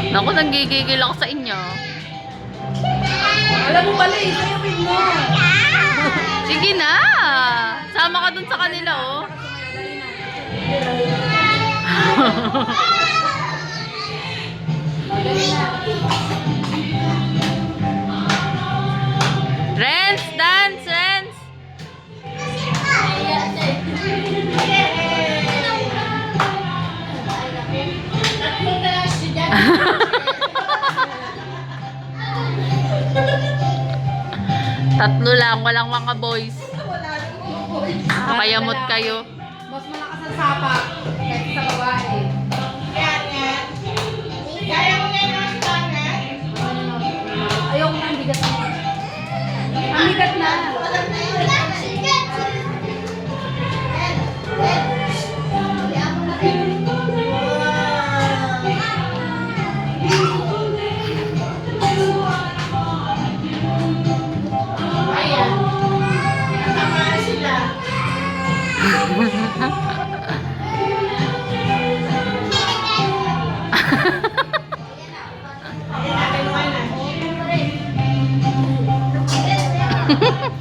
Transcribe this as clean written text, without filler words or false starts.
Naku, nanggigigil ako sa inyo. Alam mo pala eh, sayawin mo. Sige na. Sama ka dun sa kanila, oh. Renz, dance, Renz. Tatlo lang, walang mga boys. Nakayamot kayo. Mas malakas ang sapa kaysa sa babae. Ayoko na, ang bigat na. Ang bigat na. Ha ha ha.